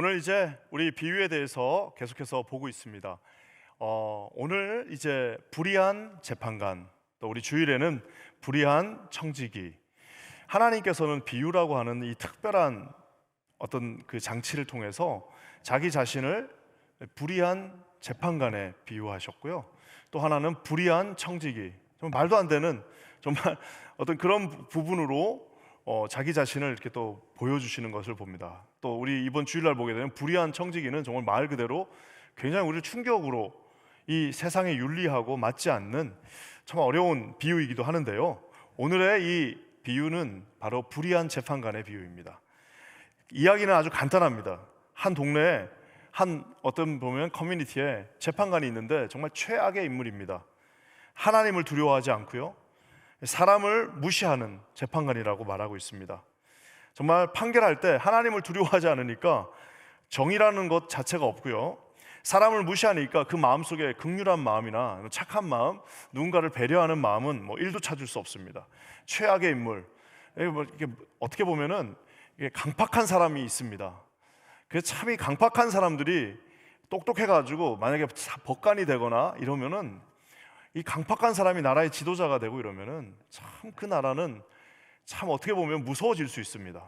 오늘 이제 우리 비유에 대해서 계속해서 보고 있습니다. 오늘 이제 불의한 재판관, 또 우리 주일에는 불의한 청지기. 하나님께서는 비유라고 하는 이 특별한 어떤 그 장치를 통해서 자기 자신을 불의한 재판관에 비유하셨고요. 또 하나는 불의한 청지기. 정말 말도 안 되는 정말 어떤 그런 부분으로 자기 자신을 이렇게 또 보여주시는 것을 봅니다. 또 우리 이번 주일날 보게 되는 불의한 청지기는 정말 말 그대로 굉장히 우리를 충격으로 이 세상의 윤리하고 맞지 않는 참 어려운 비유이기도 하는데요. 오늘의 이 비유는 바로 불의한 재판관의 비유입니다. 이야기는 아주 간단합니다. 한 동네에 한 어떤 보면 커뮤니티에 재판관이 있는데 정말 최악의 인물입니다. 하나님을 두려워하지 않고요, 사람을 무시하는 재판관이라고 말하고 있습니다. 정말 판결할 때 하나님을 두려워하지 않으니까 정의라는 것 자체가 없고요, 사람을 무시하니까 그 마음속에 긍휼한 마음이나 착한 마음, 누군가를 배려하는 마음은 1도 찾을 수 없습니다. 최악의 인물. 이게 어떻게 보면은 이게 강팍한 사람이 있습니다. 그래서 참 이 강팍한 사람들이 똑똑해가지고 만약에 법관이 되거나 이러면은 이 강팍한 사람이 나라의 지도자가 되고 이러면은 참 그 나라는 참 어떻게 보면 무서워질 수 있습니다.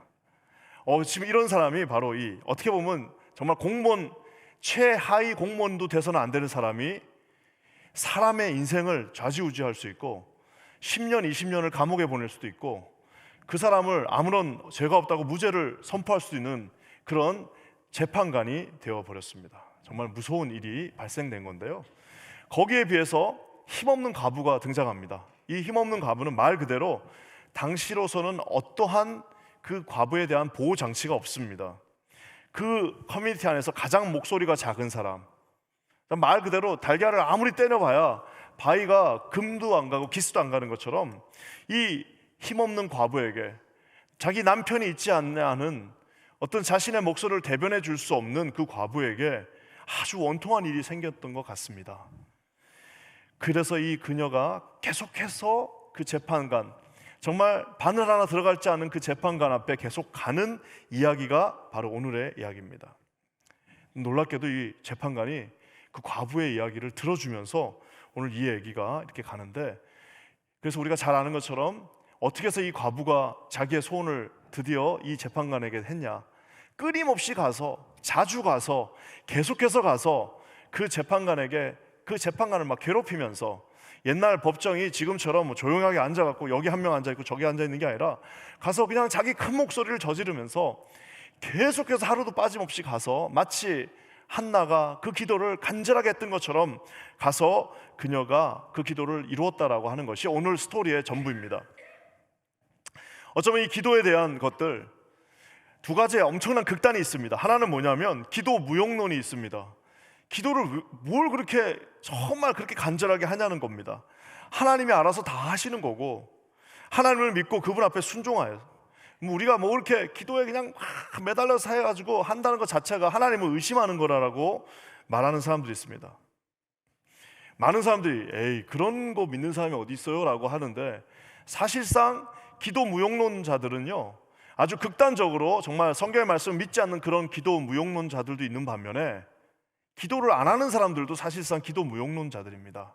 지금 이런 사람이 바로 이 어떻게 보면 정말 공무원 최하위 공무원도 돼서는 안 되는 사람이 사람의 인생을 좌지우지할 수 있고 10년, 20년을 감옥에 보낼 수도 있고 그 사람을 아무런 죄가 없다고 무죄를 선포할 수 있는 그런 재판관이 되어버렸습니다. 정말 무서운 일이 발생된 건데요, 거기에 비해서 힘없는 과부가 등장합니다. 이 힘없는 과부는 말 그대로 당시로서는 어떠한 그 과부에 대한 보호 장치가 없습니다. 그 커뮤니티 안에서 가장 목소리가 작은 사람, 말 그대로 달걀을 아무리 때려봐야 바위가 금도 안 가고 기스도 안 가는 것처럼 이 힘없는 과부에게 자기 남편이 있지 않냐는 어떤 자신의 목소리를 대변해 줄 수 없는 그 과부에게 아주 원통한 일이 생겼던 것 같습니다. 그래서 이 그녀가 계속해서 그 재판관, 정말 바늘 하나 들어갈지 않은 그 재판관 앞에 계속 가는 이야기가 바로 오늘의 이야기입니다. 놀랍게도 이 재판관이 그 과부의 이야기를 들어주면서 오늘 이 얘기가 이렇게 가는데, 그래서 우리가 잘 아는 것처럼 어떻게 해서 이 과부가 자기의 소원을 드디어 이 재판관에게 했냐, 끊임없이 가서, 자주 가서, 계속해서 가서 그 재판관에게, 그 재판관을 막 괴롭히면서, 옛날 법정이 지금처럼 조용하게 앉아갖고 여기 한 명 앉아있고 저기 앉아있는 게 아니라 가서 그냥 자기 큰 목소리를 저지르면서 계속해서 하루도 빠짐없이 가서 마치 한나가 그 기도를 간절하게 했던 것처럼 가서 그녀가 그 기도를 이루었다라고 하는 것이 오늘 스토리의 전부입니다. 어쩌면 이 기도에 대한 것들 두 가지의 엄청난 극단이 있습니다. 하나는 뭐냐면 기도 무용론이 있습니다. 기도를 뭘 그렇게 정말 그렇게 간절하게 하냐는 겁니다. 하나님이 알아서 다 하시는 거고 하나님을 믿고 그분 앞에 순종하여, 우리가 이렇게 기도에 그냥 매달려서 해가지고 한다는 것 자체가 하나님을 의심하는 거라고 말하는 사람들이 있습니다. 많은 사람들이 에이 그런 거 믿는 사람이 어디 있어요? 라고 하는데, 사실상 기도 무용론자들은요 아주 극단적으로 정말 성경의 말씀을 믿지 않는 그런 기도 무용론자들도 있는 반면에 기도를 안 하는 사람들도 사실상 기도 무용론자들입니다.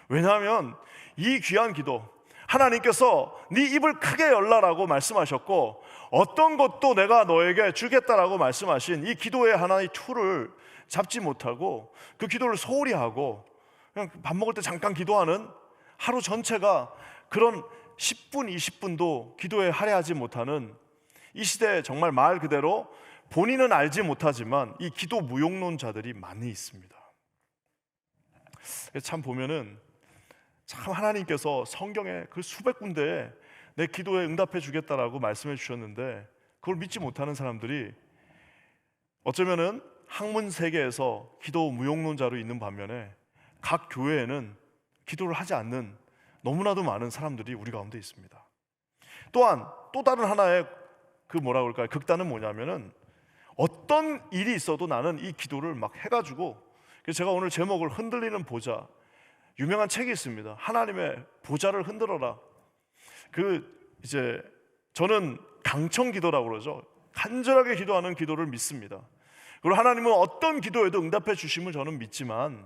왜냐하면 이 귀한 기도, 하나님께서 네 입을 크게 열라라고 말씀하셨고 어떤 것도 내가 너에게 주겠다라고 말씀하신 이 기도의 하나의 툴을 잡지 못하고 그 기도를 소홀히 하고 그냥 밥 먹을 때 잠깐 기도하는 하루 전체가 그런 10분, 20분도 기도에 할애하지 못하는 이 시대에 정말 말 그대로 본인은 알지 못하지만 이 기도 무용론자들이 많이 있습니다. 참 보면은 참 하나님께서 성경에 그 수백 군데에 내 기도에 응답해 주겠다라고 말씀해 주셨는데 그걸 믿지 못하는 사람들이 어쩌면은 학문 세계에서 기도 무용론자로 있는 반면에 각 교회에는 기도를 하지 않는 너무나도 많은 사람들이 우리 가운데 있습니다. 또한 또 다른 하나의 그 극단은 뭐냐면은 어떤 일이 있어도 나는 이 기도를 막 해가지고, 그래서 제가 오늘 제목을 흔들리는 보좌, 유명한 책이 있습니다. 하나님의 보좌를 흔들어라. 저는 강청 기도라고 그러죠. 간절하게 기도하는 기도를 믿습니다. 그리고 하나님은 어떤 기도에도 응답해 주심을 저는 믿지만,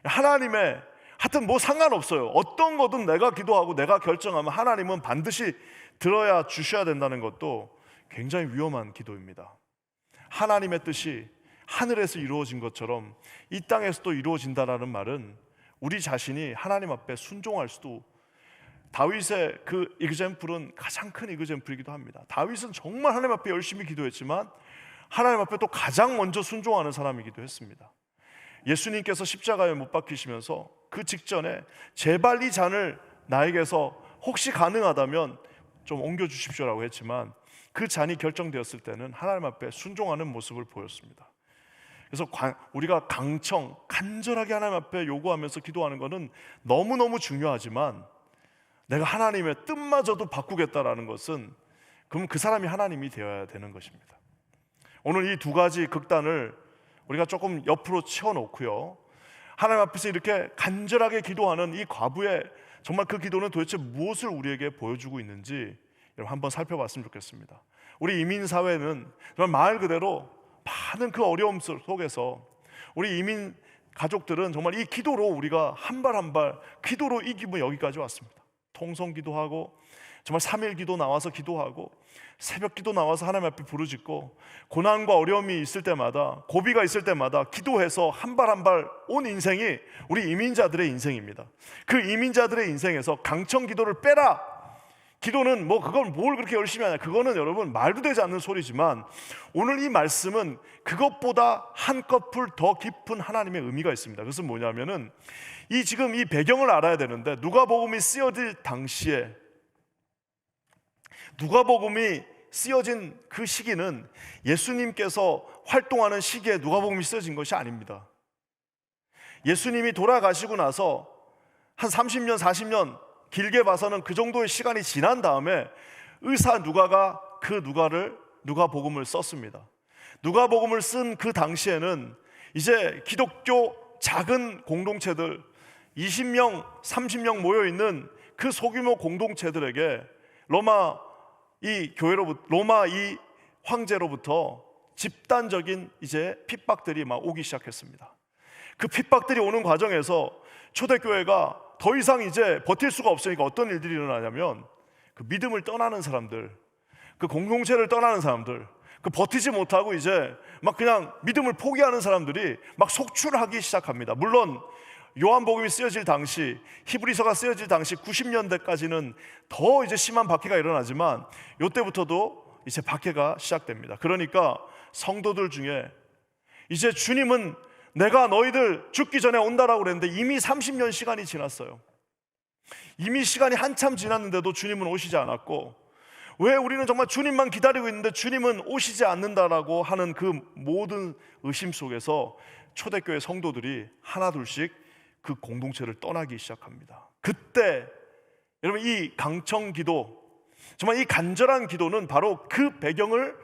하나님의 하여튼 뭐 상관없어요. 어떤 거든 내가 기도하고 내가 결정하면 하나님은 반드시 들어야 주셔야 된다는 것도 굉장히 위험한 기도입니다. 하나님의 뜻이 하늘에서 이루어진 것처럼 이 땅에서도 이루어진다라는 말은 우리 자신이 하나님 앞에 순종할 수도, 다윗의 그 이그젬플은 가장 큰 이그젬플이기도 합니다. 다윗은 정말 하나님 앞에 열심히 기도했지만 하나님 앞에 또 가장 먼저 순종하는 사람이기도 했습니다. 예수님께서 십자가에 못 박히시면서 그 직전에 제발 이 잔을 나에게서 혹시 가능하다면 좀 옮겨주십시오라고 했지만 그 잔이 결정되었을 때는 하나님 앞에 순종하는 모습을 보였습니다. 그래서 우리가 간절하게 하나님 앞에 요구하면서 기도하는 것은 너무너무 중요하지만, 내가 하나님의 뜻마저도 바꾸겠다라는 것은 그럼 그 사람이 하나님이 되어야 되는 것입니다. 오늘 이 두 가지 극단을 우리가 조금 옆으로 치워놓고요, 하나님 앞에서 이렇게 간절하게 기도하는 이 과부의 정말 그 기도는 도대체 무엇을 우리에게 보여주고 있는지 여러분 한번 살펴봤으면 좋겠습니다. 우리 이민사회는 정말 말 그대로 많은 그 어려움 속에서 우리 이민 가족들은 정말 이 기도로 우리가 한 발 한 발 기도로 이기고 여기까지 왔습니다. 통성 기도하고 정말 3일 기도 나와서 기도하고 새벽 기도 나와서 하나님 앞에 부르짖고 고난과 어려움이 있을 때마다, 고비가 있을 때마다 기도해서 한 발 한 발 온 인생이 우리 이민자들의 인생입니다. 그 이민자들의 인생에서 강청 기도를 빼라, 기도는 뭐 그건 뭘 그렇게 열심히 하냐, 그거는 여러분 말도 되지 않는 소리지만 오늘 이 말씀은 그것보다 한꺼풀 더 깊은 하나님의 의미가 있습니다. 그것은 뭐냐면은 지금 이 배경을 알아야 되는데, 누가복음이 쓰여질 당시에, 누가복음이 쓰여진 그 시기는 예수님께서 활동하는 시기에 누가복음이 쓰여진 것이 아닙니다. 예수님이 돌아가시고 나서 한 30년 40년 길게 봐서는 그 정도의 시간이 지난 다음에 의사 누가가 그 누가복음을 썼습니다. 누가복음을 쓴 그 당시에는 이제 기독교 작은 공동체들 20명 30명 모여있는 그 소규모 공동체들에게 로마 이 황제로부터 집단적인 이제 핍박들이 막 오기 시작했습니다. 그 핍박들이 오는 과정에서 초대교회가 더 이상 이제 버틸 수가 없으니까 어떤 일들이 일어나냐면, 그 믿음을 떠나는 사람들, 그 공동체를 떠나는 사람들, 그 버티지 못하고 이제 막 그냥 믿음을 포기하는 사람들이 막 속출하기 시작합니다. 물론 요한복음이 쓰여질 당시, 히브리서가 쓰여질 당시 90년대까지는 더 이제 심한 박해가 일어나지만 이때부터도 이제 박해가 시작됩니다. 그러니까 성도들 중에 이제 주님은 내가 너희들 죽기 전에 온다라고 그랬는데 이미 30년 시간이 지났어요. 이미 시간이 한참 지났는데도 주님은 오시지 않았고, 왜 우리는 정말 주님만 기다리고 있는데 주님은 오시지 않는다라고 하는 그 모든 의심 속에서 초대교회 성도들이 하나둘씩 그 공동체를 떠나기 시작합니다. 그때 여러분 이 강청 기도, 정말 이 간절한 기도는 바로 그 배경을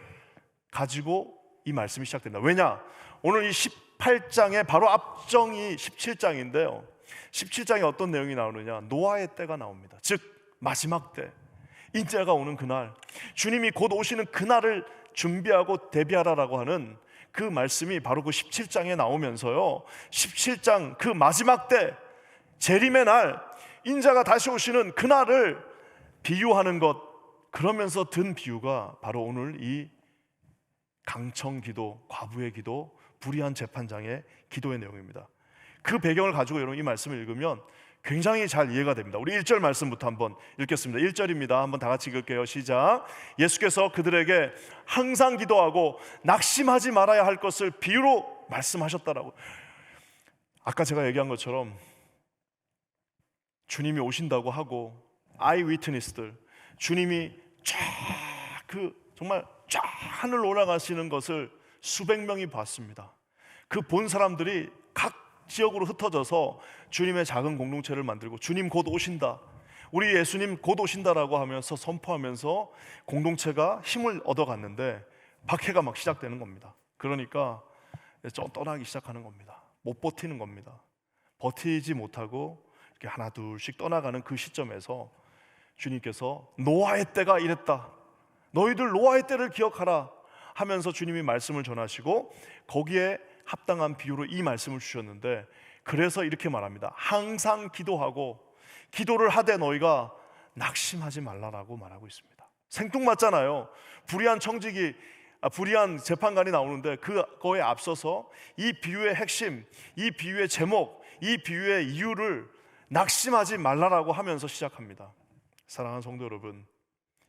가지고 이 말씀이 시작된다. 왜냐? 오늘 이 18장의 바로 앞정이 17장인데요 17장에 어떤 내용이 나오느냐, 노아의 때가 나옵니다. 즉 마지막 때, 인자가 오는 그날, 주님이 곧 오시는 그날을 준비하고 대비하라라고 하는 그 말씀이 바로 그 17장에 나오면서요, 17장 그 마지막 때, 재림의 날, 인자가 다시 오시는 그날을 비유하는 것, 그러면서 든 비유가 바로 오늘 이 강청 기도, 과부의 기도, 불의한 재판장의 기도의 내용입니다. 그 배경을 가지고 여러분 이 말씀을 읽으면 굉장히 잘 이해가 됩니다. 우리 1절 말씀부터 한번 읽겠습니다. 1절입니다. 한번 다 같이 읽을게요. 시작. 예수께서 그들에게 항상 기도하고 낙심하지 말아야 할 것을 비유로 말씀하셨다라고. 아까 제가 얘기한 것처럼 주님이 오신다고 하고 아이 위트니스들, 주님이 정말 쫙 하늘 올라가시는 것을 수백 명이 봤습니다. 그 본 사람들이 각 지역으로 흩어져서 주님의 작은 공동체를 만들고, 주님 곧 오신다, 우리 예수님 곧 오신다라고 하면서 선포하면서 공동체가 힘을 얻어갔는데 박해가 막 시작되는 겁니다. 그러니까 떠나기 시작하는 겁니다. 못 버티는 겁니다. 버티지 못하고 이렇게 하나 둘씩 떠나가는 그 시점에서 주님께서 노아의 때가 이랬다, 너희들 노아의 때를 기억하라, 하면서 주님이 말씀을 전하시고 거기에 합당한 비유로 이 말씀을 주셨는데, 그래서 이렇게 말합니다. 항상 기도하고 기도를 하되 너희가 낙심하지 말라라고 말하고 있습니다. 생뚱맞잖아요. 불의한 재판관이 나오는데 그거에 앞서서 이 비유의 핵심, 이 비유의 제목, 이 비유의 이유를 낙심하지 말라라고 하면서 시작합니다. 사랑하는 성도 여러분,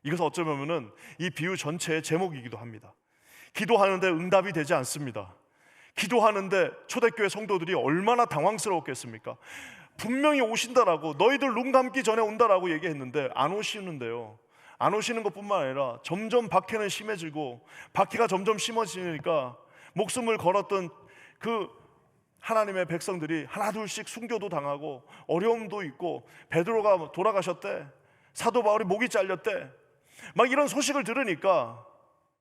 이것은 어쩌면은 이 비유 전체의 제목이기도 합니다. 기도하는데 응답이 되지 않습니다. 기도하는데 초대교회 성도들이 얼마나 당황스러웠겠습니까? 분명히 오신다라고, 너희들 눈 감기 전에 온다라고 얘기했는데 안 오시는데요. 안 오시는 것뿐만 아니라 점점 박해는 심해지고, 박해가 점점 심해지니까 목숨을 걸었던 그 하나님의 백성들이 하나둘씩 순교도 당하고 어려움도 있고, 베드로가 돌아가셨대, 사도 바울이 목이 잘렸대, 막 이런 소식을 들으니까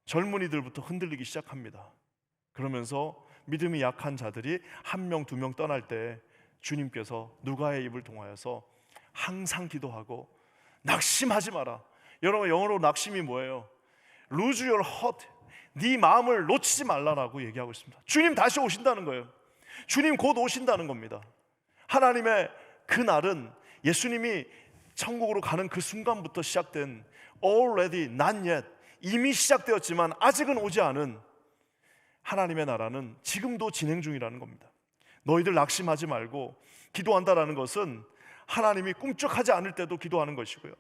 젊은이들부터 흔들리기 시작합니다. 그러면서 믿음이 약한 자들이 한 명, 두 명 떠날 때 주님께서 누가의 입을 통하여서 항상 기도하고 낙심하지 마라. 여러분, 영어로 낙심이 뭐예요? Lose your heart. 네 마음을 놓치지 말라라고 얘기하고 있습니다. 주님 다시 오신다는 거예요. 주님 곧 오신다는 겁니다. 하나님의 그 날은 예수님이 천국으로 가는 그 순간부터 시작된 already, not yet, 이미 시작되었지만 아직은 오지 않은 하나님의 나라는 지금도 진행 중이라는 겁니다. 너희들 낙심하지 말고, 기도한다라는 것은 하나님이 꿈쩍하지 않을 때도 기도하는 것이고요,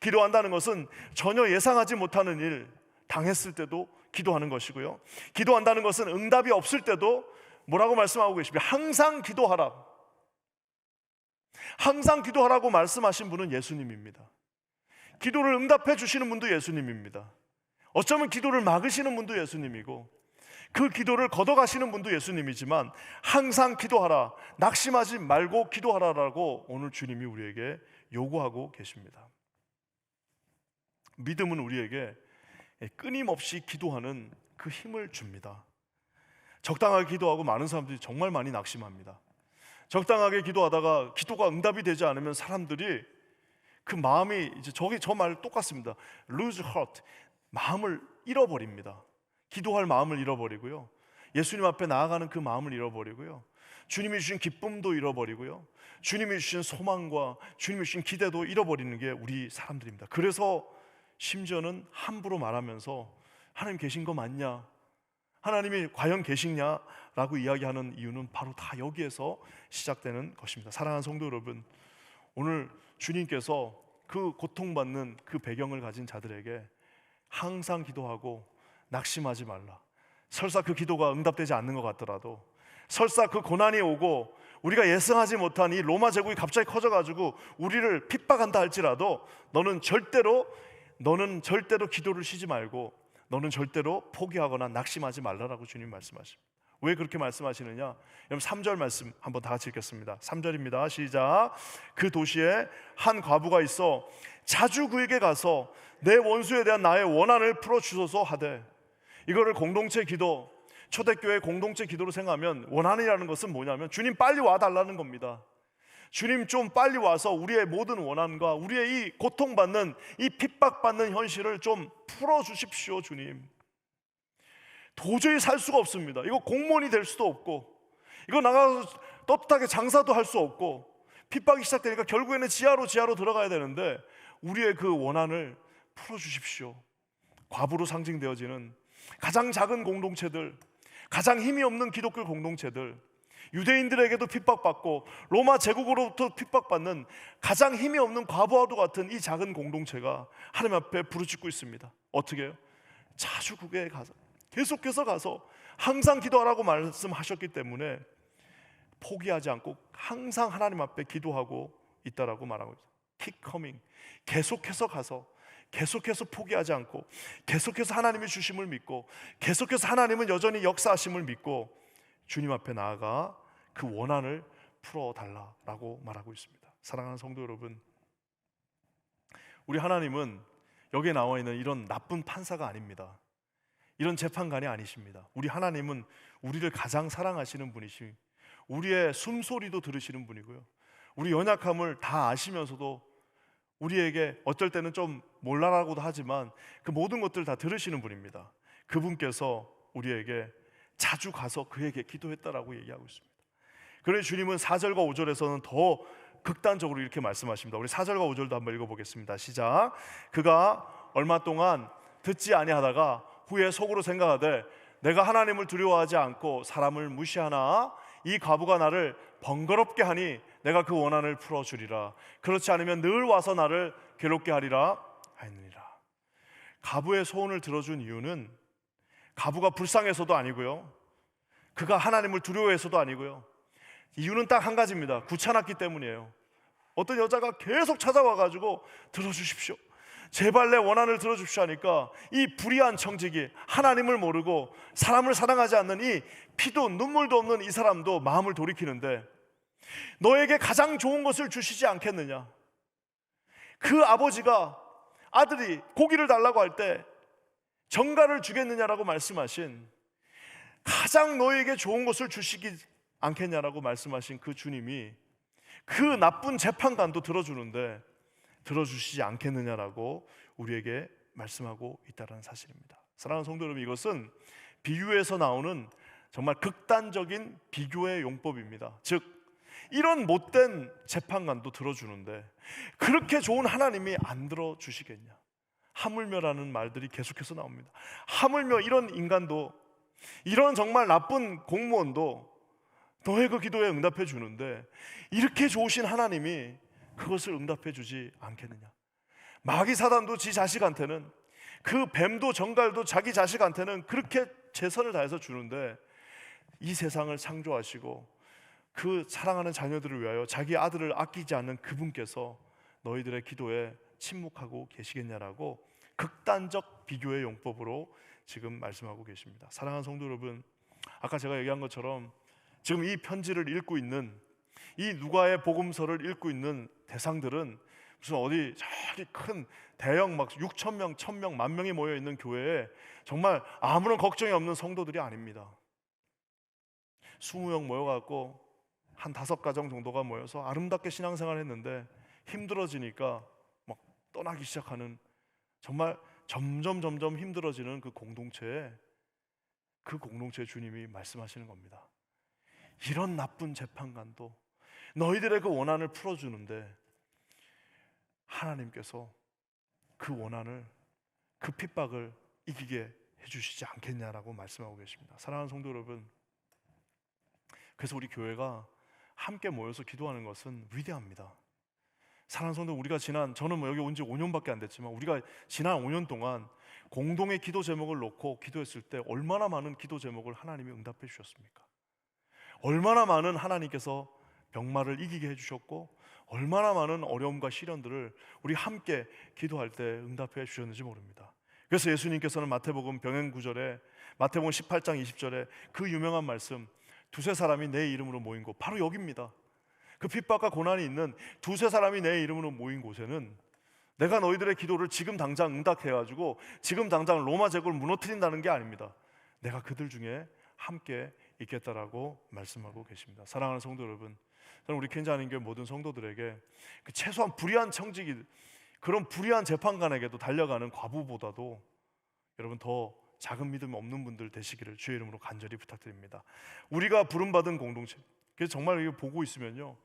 기도한다는 것은 전혀 예상하지 못하는 일 당했을 때도 기도하는 것이고요, 기도한다는 것은 응답이 없을 때도 뭐라고 말씀하고 계십니까? 항상 기도하라. 항상 기도하라고 말씀하신 분은 예수님입니다. 기도를 응답해 주시는 분도 예수님입니다. 어쩌면 기도를 막으시는 분도 예수님이고, 그 기도를 걷어가시는 분도 예수님이지만 항상 기도하라, 낙심하지 말고 기도하라라고 오늘 주님이 우리에게 요구하고 계십니다. 믿음은 우리에게 끊임없이 기도하는 그 힘을 줍니다. 적당하게 기도하고 많은 사람들이 정말 많이 낙심합니다. 적당하게 기도하다가 기도가 응답이 되지 않으면 사람들이 그 마음이 이제 저 말 똑같습니다. lose heart, 마음을 잃어버립니다. 기도할 마음을 잃어버리고요, 예수님 앞에 나아가는 그 마음을 잃어버리고요, 주님이 주신 기쁨도 잃어버리고요, 주님이 주신 소망과 주님이 주신 기대도 잃어버리는 게 우리 사람들입니다. 그래서 심지어는 함부로 말하면서 하나님 계신 거 맞냐, 하나님이 과연 계시냐라고 이야기하는 이유는 바로 다 여기에서 시작되는 것입니다. 사랑하는 성도 여러분, 오늘 주님께서 그 고통받는 그 배경을 가진 자들에게 항상 기도하고 낙심하지 말라, 설사 그 기도가 응답되지 않는 것 같더라도, 설사 그 고난이 오고 우리가 예상하지 못한 이 로마 제국이 갑자기 커져가지고 우리를 핍박한다 할지라도 너는 절대로 기도를 쉬지 말고, 너는 절대로 포기하거나 낙심하지 말라라고 주님 말씀하십니다. 왜 그렇게 말씀하시느냐? 여러분 3절 말씀 한번 다 같이 읽겠습니다. 3절입니다. 시작. 그 도시에 한 과부가 있어 자주 그에게 가서 내 원수에 대한 나의 원한을 풀어주소서 하되, 이거를 공동체 기도, 초대교회 공동체 기도로 생각하면 원한이라는 것은 뭐냐면 주님 빨리 와달라는 겁니다. 주님 좀 빨리 와서 우리의 모든 원한과 우리의 이 고통받는, 이 핍박받는 현실을 좀 풀어주십시오. 주님, 도저히 살 수가 없습니다. 이거 공무원이 될 수도 없고, 이거 나가서 떳떳하게 장사도 할 수 없고, 핍박이 시작되니까 결국에는 지하로 들어가야 되는데 우리의 그 원한을 풀어주십시오. 과부로 상징되어지는 가장 작은 공동체들, 가장 힘이 없는 기독교 공동체들, 유대인들에게도 핍박받고 로마 제국으로부터 핍박받는 가장 힘이 없는 과부와도 같은 이 작은 공동체가 하나님 앞에 부르짖고 있습니다. 어떻게 해요? 자주 그게 가서, 계속해서 가서 항상 기도하라고 말씀하셨기 때문에 포기하지 않고 항상 하나님 앞에 기도하고 있다라고 말하고 있어요. Keep coming, 계속해서 가서, 계속해서 포기하지 않고, 계속해서 하나님의 주심을 믿고, 계속해서 하나님은 여전히 역사하심을 믿고 주님 앞에 나아가 그 원한을 풀어달라라고 말하고 있습니다. 사랑하는 성도 여러분, 우리 하나님은 여기에 나와 있는 이런 나쁜 판사가 아닙니다. 이런 재판관이 아니십니다. 우리 하나님은 우리를 가장 사랑하시는 분이시, 우리의 숨소리도 들으시는 분이고요, 우리 연약함을 다 아시면서도 우리에게 어쩔 때는 좀 몰라라고도 하지만 그 모든 것들을 다 들으시는 분입니다. 그분께서 우리에게 자주 가서 그에게 기도했다라고 얘기하고 있습니다. 그러니 주님은 4절과 5절에서는 더 극단적으로 이렇게 말씀하십니다. 우리 4절과 5절도 한번 읽어보겠습니다. 시작. 그가 얼마 동안 듣지 아니하다가 후에 속으로 생각하되 내가 하나님을 두려워하지 않고 사람을 무시하나 이 과부가 나를 번거롭게 하니 내가 그 원한을 풀어주리라. 그렇지 않으면 늘 와서 나를 괴롭게 하리라 하였느니라. 과부의 소원을 들어준 이유는 과부가 불쌍해서도 아니고요, 그가 하나님을 두려워해서도 아니고요, 이유는 딱 한 가지입니다. 귀찮았기 때문이에요. 어떤 여자가 계속 찾아와가지고 들어주십시오, 제발 내 원한을 들어주십시오 하니까 이 불의한 청직이 하나님을 모르고 사람을 사랑하지 않는 이 피도 눈물도 없는 이 사람도 마음을 돌이키는데, 너에게 가장 좋은 것을 주시지 않겠느냐. 그 아버지가 아들이 고기를 달라고 할 때 정갈을 주겠느냐라고 말씀하신, 가장 너에게 좋은 것을 주시기 않겠냐라고 말씀하신 그 주님이 그 나쁜 재판관도 들어주는데 들어주시지 않겠느냐라고 우리에게 말씀하고 있다는 사실입니다. 사랑하는 성도 여러분, 이것은 비유에서 나오는 정말 극단적인 비교의 용법입니다. 즉, 이런 못된 재판관도 들어주는데 그렇게 좋은 하나님이 안 들어주시겠냐. 하물며라는 말들이 계속해서 나옵니다. 하물며 이런 인간도, 이런 정말 나쁜 공무원도 너의 그 기도에 응답해 주는데 이렇게 좋으신 하나님이 그것을 응답해 주지 않겠느냐. 마귀 사단도 지 자식한테는, 그 뱀도 정갈도 자기 자식한테는 그렇게 최선을 다해서 주는데, 이 세상을 창조하시고 그 사랑하는 자녀들을 위하여 자기 아들을 아끼지 않는 그분께서 너희들의 기도에 침묵하고 계시겠냐라고 극단적 비교의 용법으로 지금 말씀하고 계십니다. 사랑하는 성도 여러분, 아까 제가 얘기한 것처럼 지금 이 편지를 읽고 있는, 이 누가의 복음서를 읽고 있는 대상들은 무슨 어디 저기 큰 대형 막 6천 명, 1,000명, 10,000명이 모여 있는 교회에 정말 아무런 걱정이 없는 성도들이 아닙니다. 20명 모여갖고 한 5가정 정도가 모여서 아름답게 신앙생활을 했는데 힘들어지니까 막 떠나기 시작하는, 정말 점점 힘들어지는 그 공동체에, 그 공동체의 주님이 말씀하시는 겁니다. 이런 나쁜 재판관도 너희들의 그 원한을 풀어주는데 하나님께서 그 원한을, 그 핍박을 이기게 해주시지 않겠냐라고 말씀하고 계십니다. 사랑하는 성도 여러분, 그래서 우리 교회가 함께 모여서 기도하는 것은 위대합니다. 사랑하는 성도, 우리가 저는 여기 온 지 5년밖에 안 됐지만 우리가 지난 5년 동안 공동의 기도 제목을 놓고 기도했을 때 얼마나 많은 기도 제목을 하나님이 응답해 주셨습니까? 얼마나 많은 하나님께서 병마를 이기게 해주셨고, 얼마나 많은 어려움과 시련들을 우리 함께 기도할 때 응답해 주셨는지 모릅니다. 그래서 예수님께서는 마태복음 병행 9절에, 마태복음 18장 20절에 그 유명한 말씀, 두세 사람이 내 이름으로 모인 곳, 바로 여기입니다. 그 핍박과 고난이 있는 두세 사람이 내 이름으로 모인 곳에는 내가 너희들의 기도를 지금 당장 응답해가지고 지금 당장 로마 제국을 무너뜨린다는 게 아닙니다. 내가 그들 중에 함께 있겠다라고 말씀하고 계십니다. 사랑하는 성도 여러분, 저는 우리 켄자님교회 모든 성도들에게 그 최소한 불의한 청직이, 그런 불의한 재판관에게도 달려가는 과부보다도 여러분 더 작은 믿음이 없는 분들 되시기를 주의 이름으로 간절히 부탁드립니다. 우리가 부름받은 공동체, 그래서 정말 이거 보고 있으면요,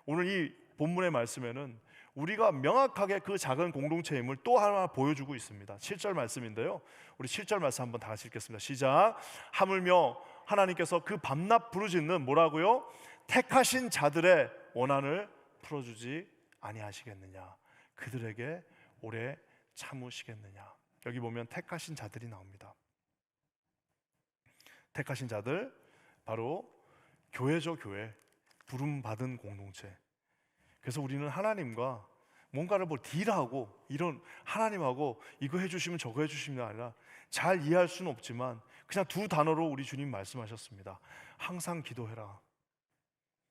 오늘 이 본문의 말씀에는 우리가 명확하게 그 작은 공동체의 힘을 또 하나 보여주고 있습니다. 7절 말씀인데요, 우리 7절 말씀 한번 다 같이 읽겠습니다. 시작. 하물며 하나님께서 그 밤낮 부르짖는, 뭐라고요? 택하신 자들의 원한을 풀어주지 아니하시겠느냐, 그들에게 오래 참으시겠느냐. 여기 보면 택하신 자들이 나옵니다. 택하신 자들, 바로 교회죠. 교회, 부름받은 공동체. 그래서 우리는 하나님과 뭔가를 뭐 딜하고, 이런 하나님하고 이거 해주시면 저거 해주시면 아니라, 잘 이해할 수는 없지만 그냥 두 단어로 우리 주님 말씀하셨습니다. 항상 기도해라.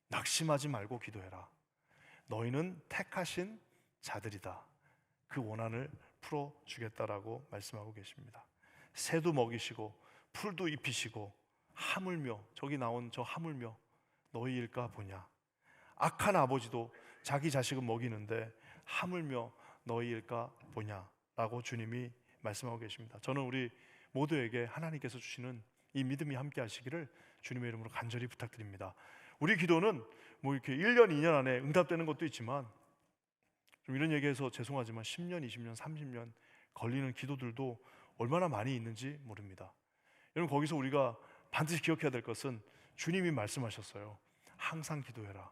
낙심하지 말고 기도해라. 너희는 택하신 자들이다. 그 원한을 풀어주겠다라고 말씀하고 계십니다. 새도 먹이시고 풀도 입히시고, 하물며, 저기 나온 저 하물며 너희일까 보냐. 악한 아버지도 자기 자식은 먹이는데 하물며 너희일까 보냐 라고 주님이 말씀하고 계십니다. 저는 우리 모두에게 하나님께서 주시는 이 믿음이 함께 하시기를 주님의 이름으로 간절히 부탁드립니다. 우리 기도는 뭐 이렇게 1년, 2년 안에 응답되는 것도 있지만, 좀 이런 얘기해서 죄송하지만 10년, 20년, 30년 걸리는 기도들도 얼마나 많이 있는지 모릅니다. 여러분, 거기서 우리가 반드시 기억해야 될 것은 주님이 말씀하셨어요. 항상 기도해라.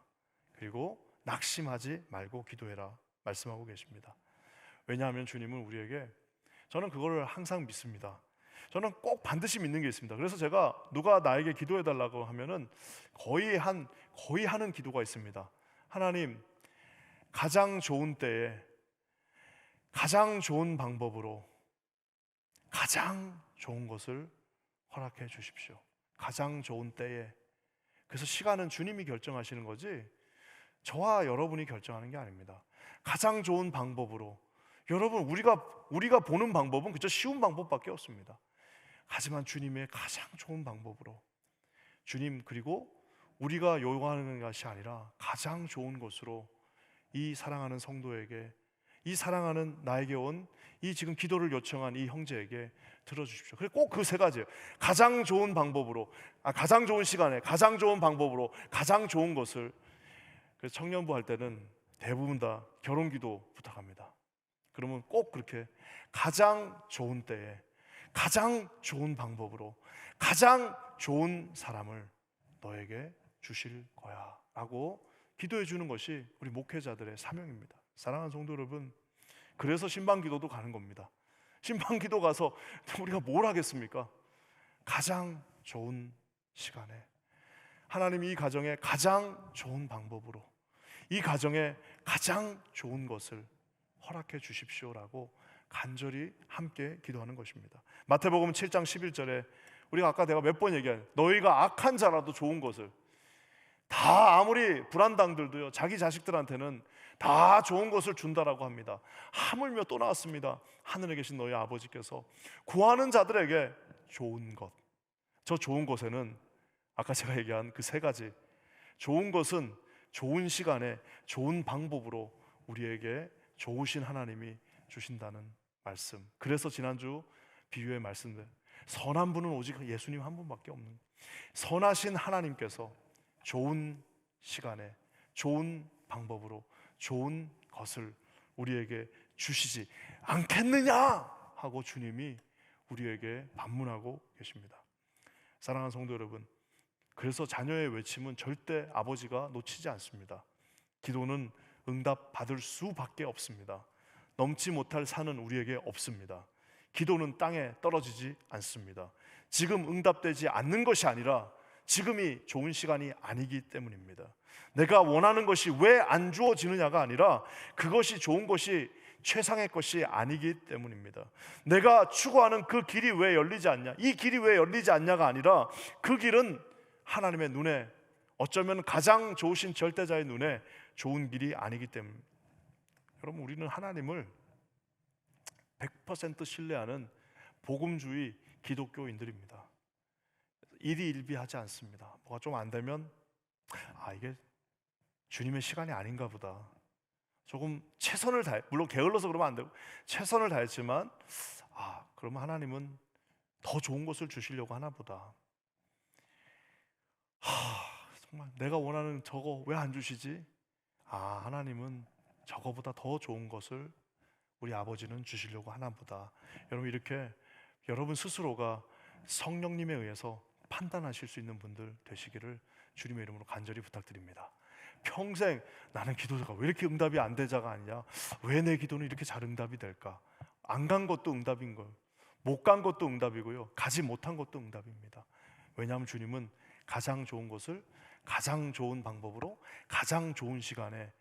그리고 낙심하지 말고 기도해라 말씀하고 계십니다. 왜냐하면 주님은 우리에게, 저는 그걸 항상 믿습니다. 저는 꼭 반드시 믿는 게 있습니다. 그래서 제가 누가 나에게 기도해 달라고 하면은 거의 하는 기도가 있습니다. 하나님, 가장 좋은 때에 가장 좋은 방법으로 가장 좋은 것을 허락해 주십시오. 가장 좋은 때에. 그래서 시간은 주님이 결정하시는 거지 저와 여러분이 결정하는 게 아닙니다. 가장 좋은 방법으로. 여러분, 우리가 보는 방법은 그저 쉬운 방법밖에 없습니다. 하지만 주님의 가장 좋은 방법으로, 주님, 그리고 우리가 요구하는 것이 아니라 가장 좋은 것으로 이 사랑하는 성도에게, 이 사랑하는 나에게 온 이 지금 기도를 요청한 이 형제에게 들어주십시오. 그래, 꼭 그 세 가지예요. 가장 좋은 방법으로, 가장 좋은 시간에, 가장 좋은 방법으로, 가장 좋은 것을. 그래서 청년부 할 때는 대부분 다 결혼기도 부탁합니다. 그러면 꼭 그렇게 가장 좋은 때에 가장 좋은 방법으로 가장 좋은 사람을 너에게 주실 거야 라고 기도해 주는 것이 우리 목회자들의 사명입니다. 사랑하는 성도 여러분, 그래서 신방기도도 가는 겁니다. 신방기도 가서 우리가 뭘 하겠습니까? 가장 좋은 시간에 하나님이 이 가정에 가장 좋은 방법으로, 이 가정에 가장 좋은 것을 허락해 주십시오라고 간절히 함께 기도하는 것입니다. 마태복음 7장 11절에 우리가 아까 내가 몇 번 얘기한, 너희가 악한 자라도 좋은 것을, 다 아무리 불안당들도요 자기 자식들한테는 다 좋은 것을 준다라고 합니다. 하물며 또 나왔습니다. 하늘에 계신 너희 아버지께서 구하는 자들에게 좋은 것, 저 좋은 것에는 아까 제가 얘기한 그 세 가지, 좋은 것은 좋은 시간에 좋은 방법으로 우리에게 좋으신 하나님이 주신다는 말씀. 그래서 지난주 비유의 말씀들, 선한 분은 오직 예수님 한 분밖에 없는, 선하신 하나님께서 좋은 시간에 좋은 방법으로 좋은 것을 우리에게 주시지 않겠느냐 하고 주님이 우리에게 반문하고 계십니다. 사랑하는 성도 여러분, 그래서 자녀의 외침은 절대 아버지가 놓치지 않습니다. 기도는 응답 받을 수밖에 없습니다. 넘지 못할 산은 우리에게 없습니다. 기도는 땅에 떨어지지 않습니다. 지금 응답되지 않는 것이 아니라 지금이 좋은 시간이 아니기 때문입니다. 내가 원하는 것이 왜 안 주어지느냐가 아니라 그것이 좋은 것이 최상의 것이 아니기 때문입니다. 내가 추구하는 그 길이 왜 열리지 않냐, 이 길이 왜 열리지 않냐가 아니라 그 길은 하나님의 눈에, 어쩌면 가장 좋으신 절대자의 눈에 좋은 길이 아니기 때문입니다. 여러분, 우리는 하나님을 100% 신뢰하는 복음주의 기독교인들입니다. 일희일비하지 않습니다. 뭐가 좀 안 되면 이게 주님의 시간이 아닌가 보다, 조금 최선을 다해, 물론 게을러서 그러면 안 되고 최선을 다했지만 그러면 하나님은 더 좋은 것을 주시려고 하나 보다. 정말 내가 원하는 저거 왜 안 주시지? 하나님은 저거보다 더 좋은 것을 우리 아버지는 주시려고 하나 보다. 여러분, 이렇게 여러분 스스로가 성령님에 의해서 판단하실 수 있는 분들 되시기를 주님의 이름으로 간절히 부탁드립니다. 평생 나는 기도가 왜 이렇게 응답이 안 되자가 아니냐, 왜 내 기도는 이렇게 잘 응답이 될까? 안 간 것도 응답인 거예요. 못 간 것도 응답이고요, 가지 못한 것도 응답입니다. 왜냐하면 주님은 가장 좋은 것을 가장 좋은 방법으로 가장 좋은 시간에,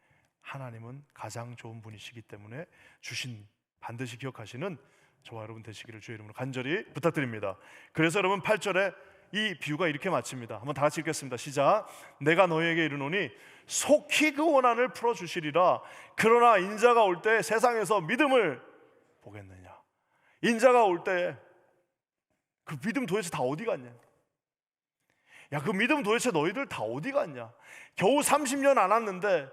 하나님은 가장 좋은 분이시기 때문에 주신, 반드시 기억하시는 저와 여러분 되시기를 주의 이름으로 간절히 부탁드립니다. 그래서 여러분 8절에 이 비유가 이렇게 마칩니다. 한번 다 같이 읽겠습니다. 시작. 내가 너희에게 이르노니 속히 그 원한을 풀어주시리라. 그러나 인자가 올 때 세상에서 믿음을 보겠느냐. 인자가 올 때 그 믿음 도대체 다 어디 갔냐? 그 믿음 도대체 너희들 다 어디 갔냐? 겨우 30년 안 왔는데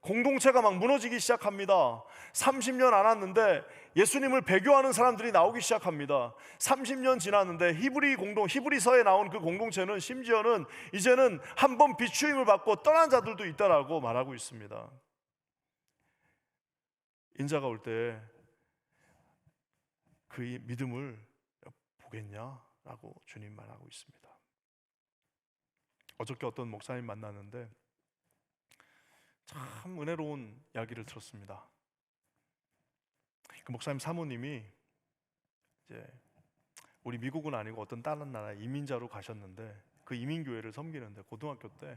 공동체가 막 무너지기 시작합니다. 30년 안 왔는데 예수님을 배교하는 사람들이 나오기 시작합니다. 30년 지났는데 히브리서에 나온 그 공동체는 심지어는 이제는 한 번 비추임을 받고 떠난 자들도 있다라고 말하고 있습니다. 인자가 올 때 그의 믿음을 보겠냐라고 주님 말하고 있습니다. 어저께 어떤 목사님 만났는데 참 은혜로운 이야기를 들었습니다. 그 목사님 사모님이 이제 우리 미국은 아니고 어떤 다른 나라 이민자로 가셨는데 그 이민교회를 섬기는데 고등학교 때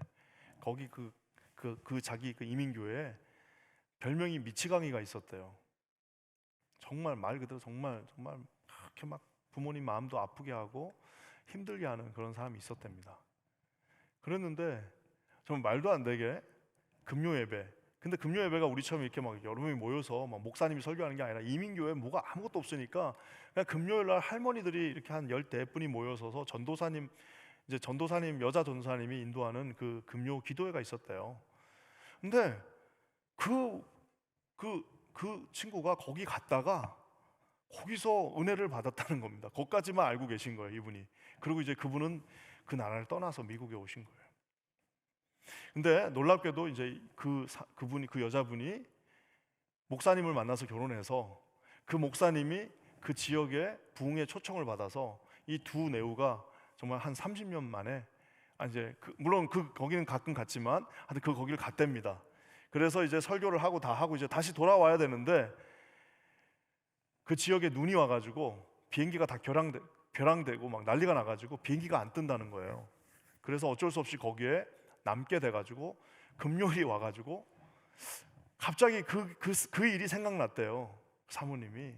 거기 자기 그 이민교회에 별명이 미치광이가 있었대요. 정말 말 그대로 정말 그렇게 막 부모님 마음도 아프게 하고 힘들게 하는 그런 사람이 있었답니다. 그랬는데 정말 말도 안 되게 금요 예배. 근데 금요 예배가 우리처럼 이렇게 막 여러 명이 모여서 막 목사님이 설교하는 게 아니라 이민교회 뭐가 아무것도 없으니까 그냥 금요일 날 할머니들이 이렇게 한 10대분이 모여서서 전도사님 여자 전도사님이 인도하는 그 금요 기도회가 있었대요. 근데 그 친구가 거기 갔다가 거기서 은혜를 받았다는 겁니다. 거기까지만 알고 계신 거예요, 이분이. 그리고 이제 그분은 그 나라를 떠나서 미국에 오신 거예요. 근데 놀랍게도 이제 그 여자분이 목사님을 만나서 결혼해서 그 목사님이 그 지역에 부흥의 초청을 받아서 이 두 내우가 정말 한 30년 만에 물론 거기는 가끔 갔지만 하여튼 거기를 갔답니다. 그래서 이제 설교를 하고 다 하고 이제 다시 돌아와야 되는데 그 지역에 눈이 와가지고 비행기가 다 벼랑되고 막 난리가 나가지고 비행기가 안 뜬다는 거예요. 그래서 어쩔 수 없이 거기에 남게 돼가지고 금요일이 와가지고 갑자기 그 일이 생각났대요. 사모님이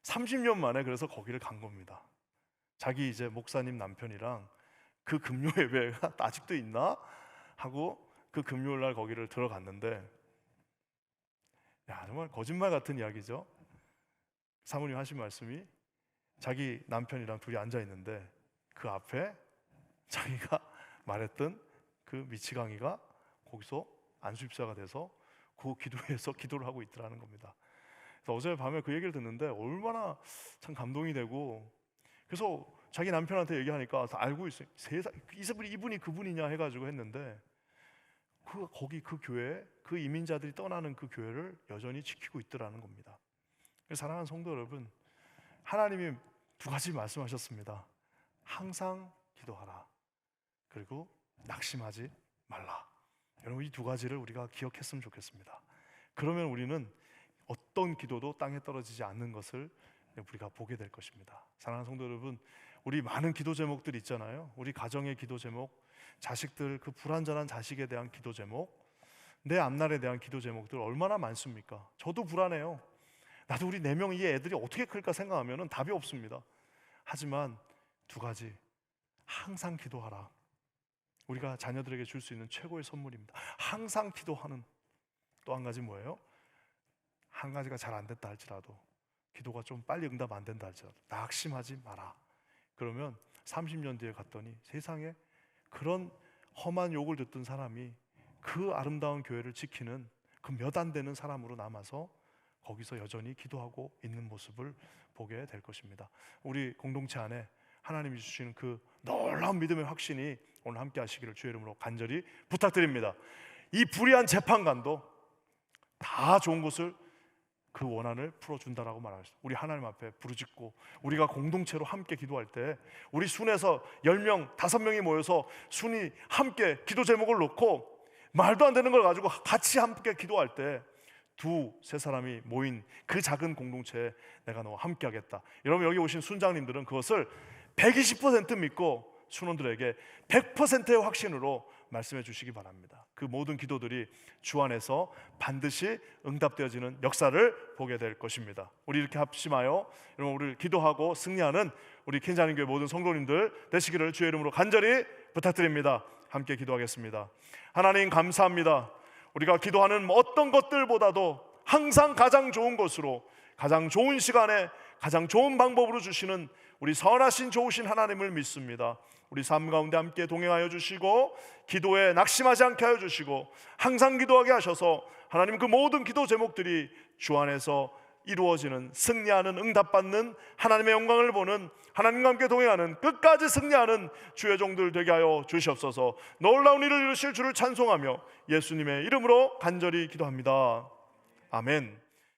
30년 만에 그래서 거기를 간 겁니다. 자기 이제 목사님 남편이랑 그 금요 예배가 아직도 있나 하고 그 금요일 날 거기를 들어갔는데, 야 정말 거짓말 같은 이야기죠. 사모님 하신 말씀이 자기 남편이랑 둘이 앉아 있는데 그 앞에 자기가 말했던 그 미치광이가 거기서 안수입사가 돼서 그 기도회에서 기도를 하고 있더라는 겁니다. 그래서 어제 밤에 그 얘기를 듣는데 얼마나 참 감동이 되고, 그래서 자기 남편한테 얘기하니까 다 알고 있어요. 이분이 그분이냐 해가지고 했는데 거기 그 교회, 그 이민자들이 떠나는 그 교회를 여전히 지키고 있더라는 겁니다. 사랑하는 성도 여러분, 하나님이 두 가지 말씀하셨습니다. 항상 기도하라, 그리고 낙심하지 말라. 여러분 이 두 가지를 우리가 기억했으면 좋겠습니다. 그러면 우리는 어떤 기도도 땅에 떨어지지 않는 것을 우리가 보게 될 것입니다. 사랑하는 성도 여러분, 우리 많은 기도 제목들 있잖아요. 우리 가정의 기도 제목, 자식들 그 불완전한 자식에 대한 기도 제목, 내 앞날에 대한 기도 제목들 얼마나 많습니까? 저도 불안해요. 나도 우리 4명 이 애들이 어떻게 클까 생각하면 답이 없습니다. 하지만 두 가지, 항상 기도하라. 우리가 자녀들에게 줄 수 있는 최고의 선물입니다. 항상 기도하는. 또 한 가지 뭐예요? 한 가지가 잘 안 됐다 할지라도, 기도가 좀 빨리 응답 안 된다 할지라도 낙심하지 마라. 그러면 30년 뒤에 갔더니 세상에 그런 험한 욕을 듣던 사람이 그 아름다운 교회를 지키는 그 몇 안 되는 사람으로 남아서 거기서 여전히 기도하고 있는 모습을 보게 될 것입니다. 우리 공동체 안에 하나님이 주시는 그 놀라운 믿음의 확신이 오늘 함께 하시기를 주의 이름으로 간절히 부탁드립니다. 이 불의한 재판관도 다 좋은 것을 그 원한을 풀어준다라고 말하셨어요. 우리 하나님 앞에 부르짖고 우리가 공동체로 함께 기도할 때, 우리 순에서 10명, 5명이 모여서 순이 함께 기도 제목을 놓고 말도 안 되는 걸 가지고 같이 함께 기도할 때, 2-3 사람이 모인 그 작은 공동체에 내가 너와 함께 하겠다. 여러분 여기 오신 순장님들은 그것을 120% 믿고 순원들에게 100%의 확신으로 말씀해 주시기 바랍니다. 그 모든 기도들이 주 안에서 반드시 응답되어지는 역사를 보게 될 것입니다. 우리 이렇게 합심하여 여러분 우리 기도하고 승리하는 우리 켄자님 교회 모든 성도님들 되시기를 주의 이름으로 간절히 부탁드립니다. 함께 기도하겠습니다. 하나님 감사합니다. 우리가 기도하는 어떤 것들보다도 항상 가장 좋은 것으로, 가장 좋은 시간에, 가장 좋은 방법으로 주시는 우리 선하신 좋으신 하나님을 믿습니다. 우리 삶 가운데 함께 동행하여 주시고 기도에 낙심하지 않게 하여 주시고 항상 기도하게 하셔서 하나님 그 모든 기도 제목들이 주 안에서 이루어지는, 승리하는, 응답받는, 하나님의 영광을 보는, 하나님과 함께 동행하는, 끝까지 승리하는 주의 종들 되게 하여 주시옵소서. 놀라운 일을 이루실 주를 찬송하며 예수님의 이름으로 간절히 기도합니다. 아멘.